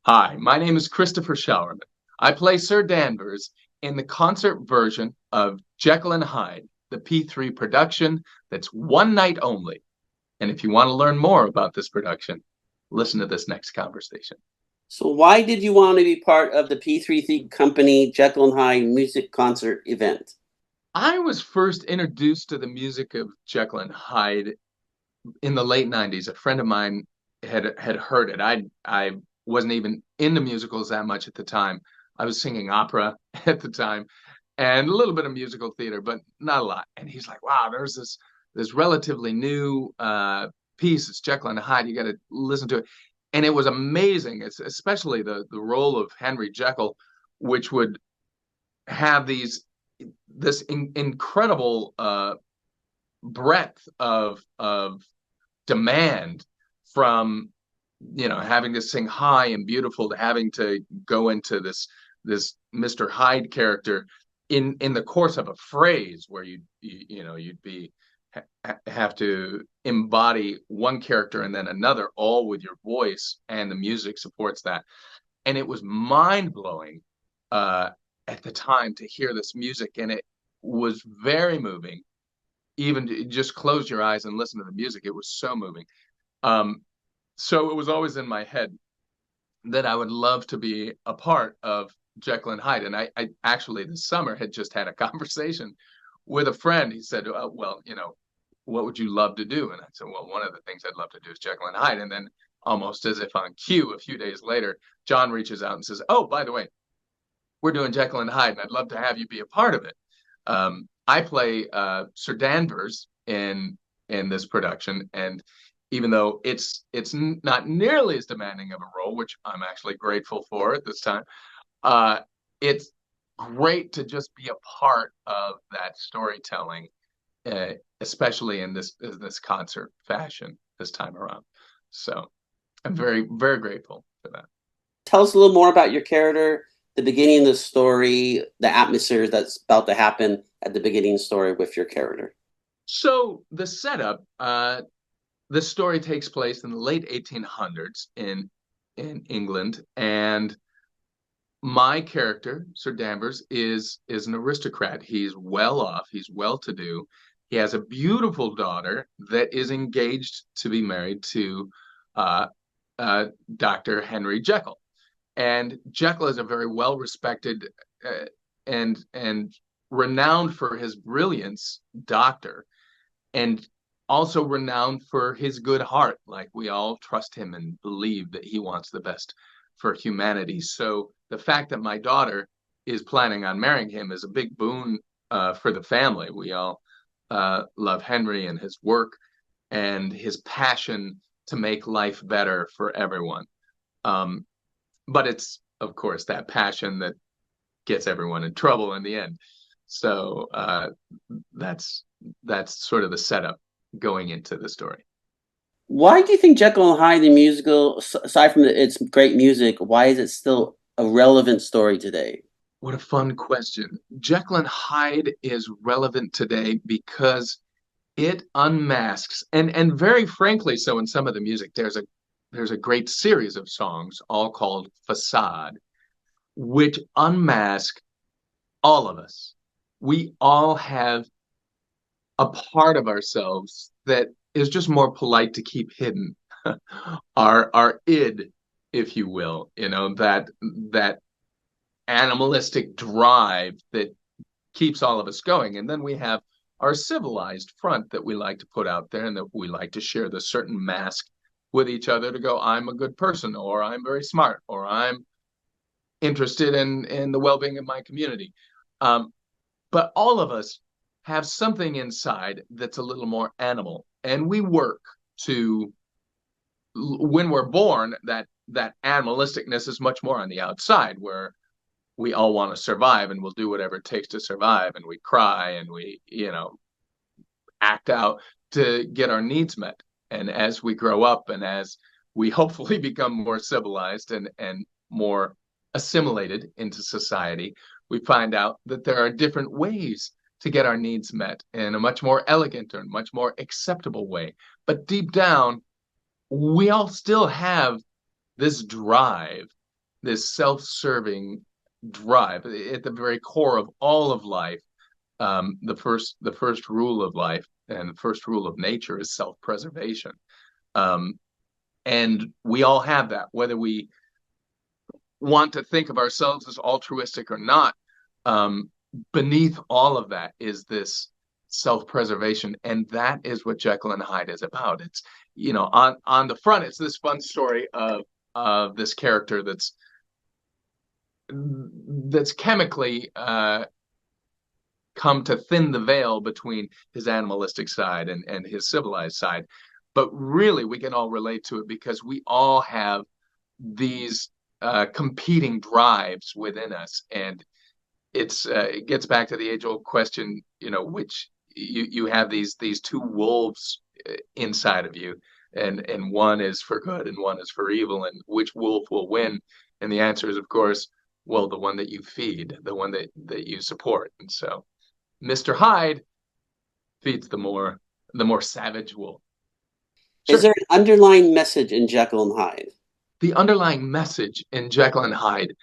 Hi, my name is Christopher Showerman. I play Sir Danvers in the concert version of Jekyll and Hyde, the P3 production that's one night only. And if you want to learn more about this production, listen to this next conversation. So why did you want to be part of the P3 Theater Company Jekyll and Hyde music concert event? I was first introduced to the music of Jekyll and Hyde in the late 90s. A friend of mine had heard it. I wasn't even into musicals that much at the time. I was singing opera at the time and a little bit of musical theater, but not a lot. And he's like, "Wow, there's this relatively new piece. It's Jekyll and Hyde. You got to listen to it." And it was amazing. It's especially the role of Henry Jekyll, which would have incredible breadth of demand from having to sing high and beautiful to having to go into this Mr. Hyde character in the course of a phrase where you'd be have to embody one character and then another all with your voice, and the music supports that. And it was mind-blowing uh at the time to hear this music, and it was very moving. Even to just close your eyes and listen to the music, it was so moving. So it was always in my head that I would love to be a part of Jekyll and Hyde. And I actually this summer had just had a conversation with a friend. He said, "Well, what would you love to do?" And I said, "Well, one of the things I'd love to do is Jekyll and Hyde." And then, almost as if on cue, a few days later, John reaches out and says, "Oh, by the way, we're doing Jekyll and Hyde, and I'd love to have you be a part of it." I play Sir Danvers in this production, and even though it's not nearly as demanding of a role, which I'm actually grateful for at this time, it's great to just be a part of that storytelling, uh, especially in this concert fashion this time around. So I'm very, very grateful for that. Tell us a little more about your character, the beginning of the story, the atmosphere that's about to happen at the beginning of the story with your character. So the setup, this story takes place in the late 1800s in England, and my character, Sir Danvers, is an aristocrat. He's well off. He's well to do. He has a beautiful daughter that is engaged to be married to uh, Dr. Henry Jekyll. And Jekyll is a very well respected and renowned for his brilliance doctor, and also renowned for his good heart. Like, we all trust him and believe that he wants the best for humanity. So the fact that my daughter is planning on marrying him is a big boon for the family. We all love Henry and his work and his passion to make life better for everyone. Um, but it's, of course, that passion that gets everyone in trouble in the end. So that's that's sort of the setup going into the story. Why do you think Jekyll and Hyde the musical, aside from its great music, why is it still a relevant story today? What a fun question. Jekyll and Hyde is relevant today because it unmasks, and very frankly so, in some of the music there's a great series of songs all called Facade, which unmask all of us. We all have a part of ourselves that is just more polite to keep hidden. Our id, if you will, that animalistic drive that keeps all of us going. And then we have our civilized front that we like to put out there, and that we like to share the certain mask with each other to go, "I'm a good person," or "I'm very smart," or "I'm interested in the well-being of my community." But all of us have something inside that's a little more animal, and we work to, when we're born, that animalisticness is much more on the outside, where we all want to survive and we'll do whatever it takes to survive, and we cry and we act out to get our needs met. And as we grow up and as we hopefully become more civilized and more assimilated into society, we find out that there are different ways to get our needs met in a much more elegant or much more acceptable way. But deep down, we all still have this drive this self-serving drive at the very core of all of life. The first rule of life and the first rule of nature is self-preservation. And we all have that, whether we want to think of ourselves as altruistic or not. Beneath all of that is this self-preservation, and that is what Jekyll and Hyde is about. It's, on the front, it's this fun story of this character that's chemically come to thin the veil between his animalistic side and his civilized side. But really, we can all relate to it because we all have these competing drives within us, and it gets back to the age-old question, which you have these two wolves inside of you, and one is for good and one is for evil, and which wolf will win? And the answer is, of course, well, the one that you feed, the one that you support. And so Mr. Hyde feeds the more savage wolf. Sure. Is there an underlying message in Jekyll and Hyde? The underlying message in Jekyll and Hyde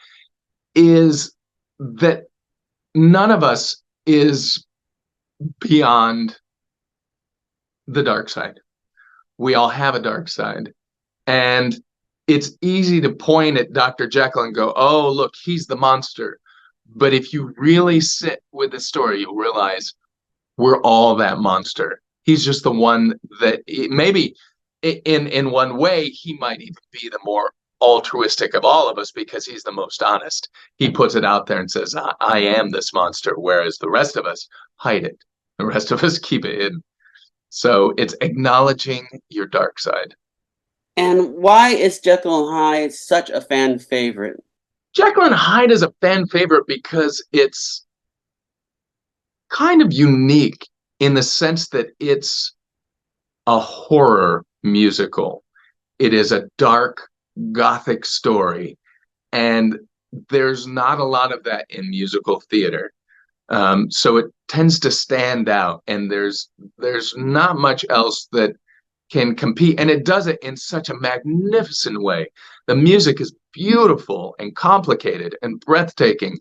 is that none of us is beyond the dark side. We all have a dark side. And it's easy to point at Dr. Jekyll and go, oh, look, he's the monster. But if you really sit with the story, you'll realize we're all that monster. He's just the one that maybe in one way, he might even be the more altruistic of all of us because he's the most honest. He puts it out there and says, I am this monster, whereas the rest of us hide it. The rest of us keep it hidden. So it's acknowledging your dark side. And why is Jekyll and Hyde such a fan favorite? Jekyll and Hyde is a fan favorite because it's kind of unique in the sense that it's a horror musical. It is a dark, gothic story, and there's not a lot of that in musical theater. So it tends to stand out, and there's not much else that can compete, and it does it in such a magnificent way. The music is beautiful and complicated and breathtaking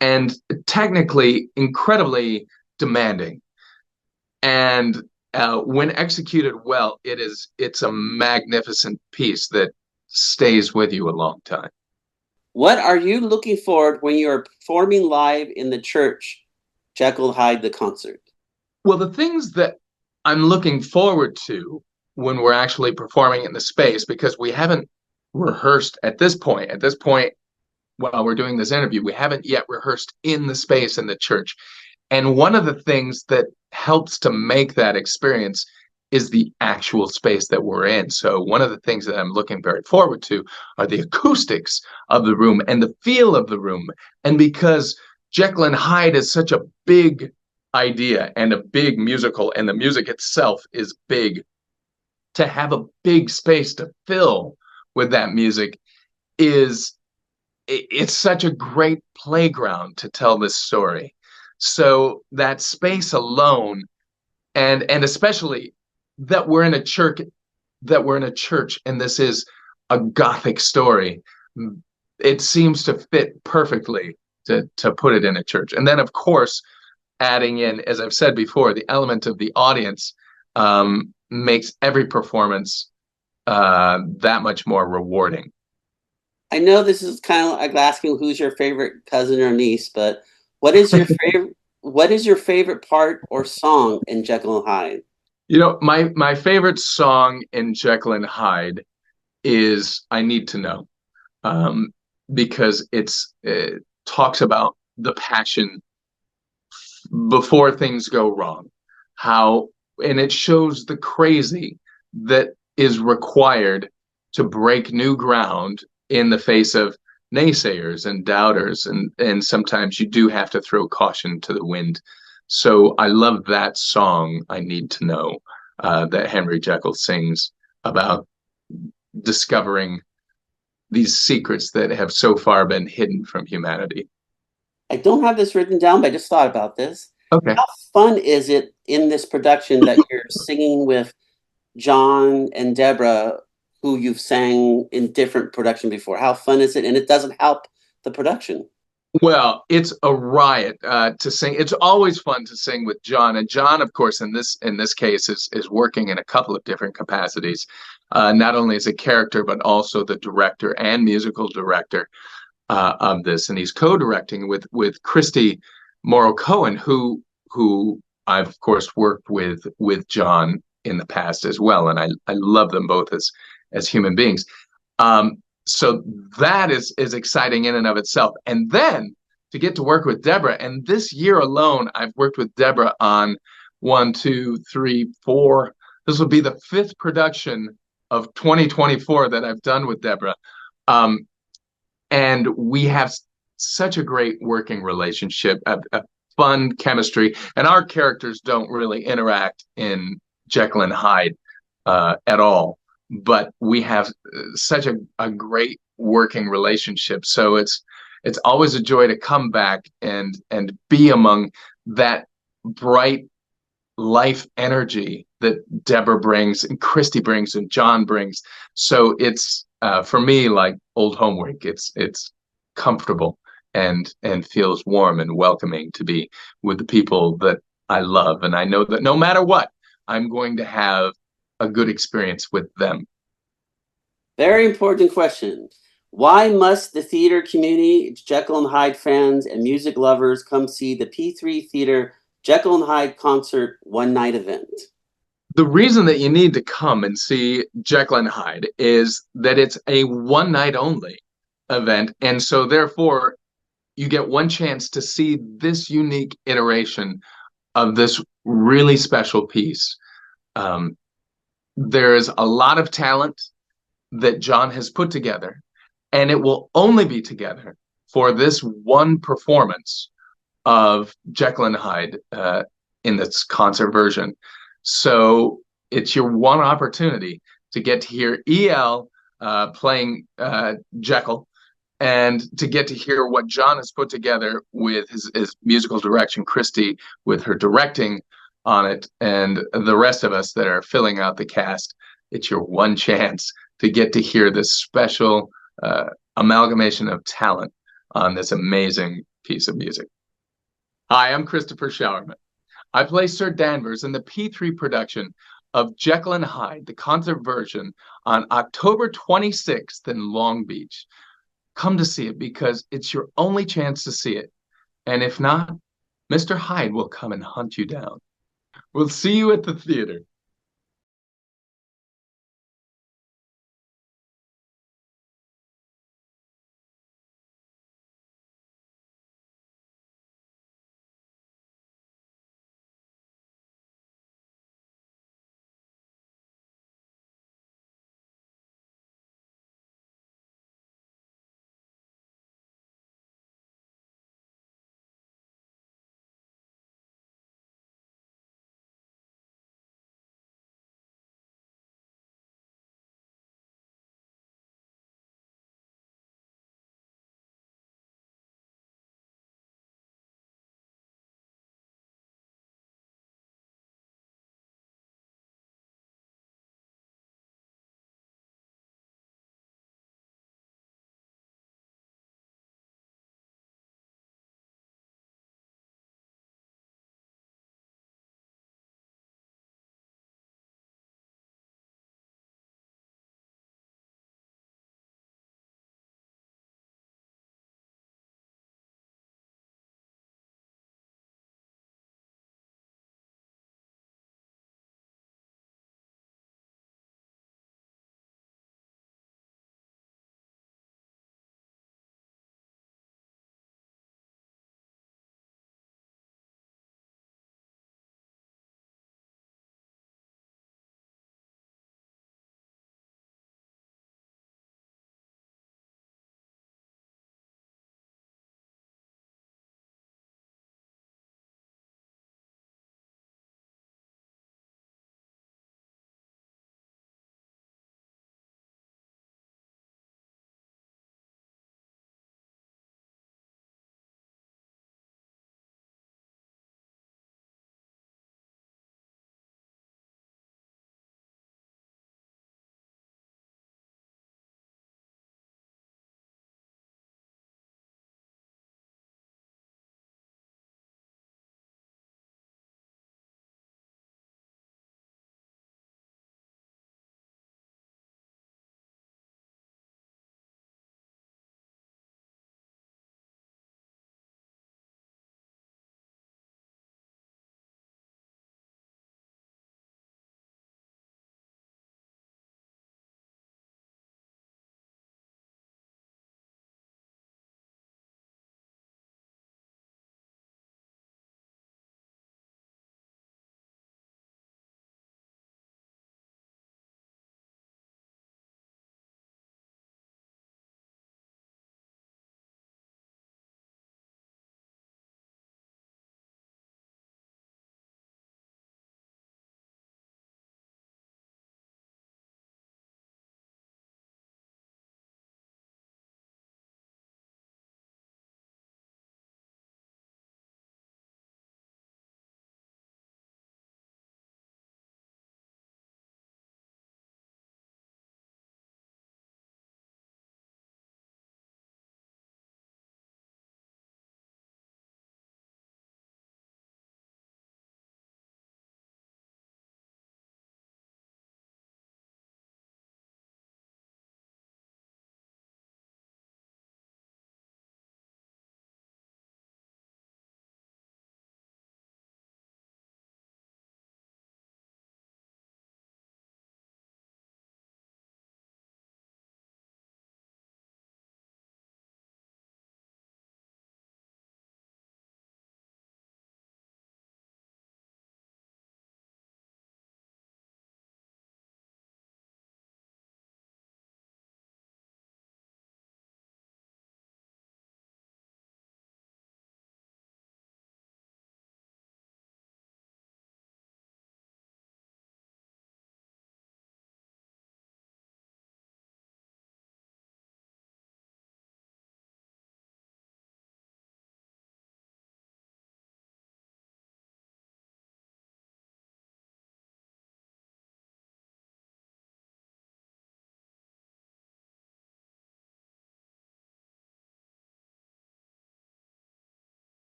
and technically incredibly demanding. And when executed well, it's a magnificent piece that stays with you a long time. What are you looking forward when you are performing live in the church, Jekyll Hyde the concert? Well, the things that I'm looking forward to when we're actually performing in the space, because we haven't rehearsed at this point. At this point, while we're doing this interview, we haven't yet rehearsed in the space in the church. And one of the things that helps to make that experience is the actual space that we're in. So one of the things that I'm looking very forward to are the acoustics of the room and the feel of the room. And because Jekyll and Hyde is such a big idea and a big musical, and the music itself is big, to have a big space to fill with that music it's such a great playground to tell this story. So that space alone, and especially that we're in a church, and this is a Gothic story, it seems to fit perfectly to put it in a church. And then, of course, adding in, as I've said before, the element of the audience makes every performance that much more rewarding. I know this is kind of like asking who's your favorite cousin or niece, but what is your favorite? What is your favorite part or song in Jekyll and Hyde? My favorite song in Jekyll and Hyde is "I Need to Know," because it talks about the passion before things go wrong, and it shows the crazy that is required to break new ground in the face of naysayers and doubters, and sometimes you do have to throw caution to the wind. So I love that song, "I Need to Know," that Henry Jekyll sings about discovering these secrets that have so far been hidden from humanity. I don't have this written down, but I just thought about this. Okay. How fun is it in this production that you're singing with John and Deborah who you've sang in different production before? How fun is it? And it doesn't help the production. Well, it's a riot to sing. It's always fun to sing with John, and John, of course, in this case, is working in a couple of different capacities, not only as a character but also the director and musical director of this, and he's co-directing with Christy Mauro-Cohen, who I've of course worked with John in the past as well, and I love them both as human beings. So that is exciting in and of itself. And then to get to work with Deborah, and this year alone, I've worked with Deborah on one, two, three, four. This will be the fifth production of 2024 that I've done with Deborah. And we have such a great working relationship, a fun chemistry, and our characters don't really interact in Jekyll and Hyde at all, but we have such a great working relationship. So it's always a joy to come back and be among that bright life energy that Deborah brings and Christy brings and John brings. So it's for me like old homework. It's comfortable and feels warm and welcoming to be with the people that I love, and I know that no matter what, I'm going to have a good experience with them. Very important question. Why must the theater community, Jekyll and Hyde fans, and music lovers come see the P3 Theater Jekyll and Hyde concert one night event? The reason that you need to come and see Jekyll and Hyde is that it's a one night only event. And so therefore you get one chance to see this unique iteration of this really special piece. There is a lot of talent that John has put together, and it will only be together for this one performance of Jekyll and Hyde in this concert version. So it's your one opportunity to get to hear EL playing Jekyll, and to get to hear what John has put together with his musical direction, Christy with her directing on it, and the rest of us that are filling out the cast. It's your one chance to get to hear this special amalgamation of talent on this amazing piece of music. Hi, I'm Christopher Showerman. I play Sir Danvers in the P3 production of Jekyll and Hyde, the concert version, on October 26th in Long Beach. Come to see it because it's your only chance to see it. And if not, Mr. Hyde will come and hunt you down. We'll see you at the theater.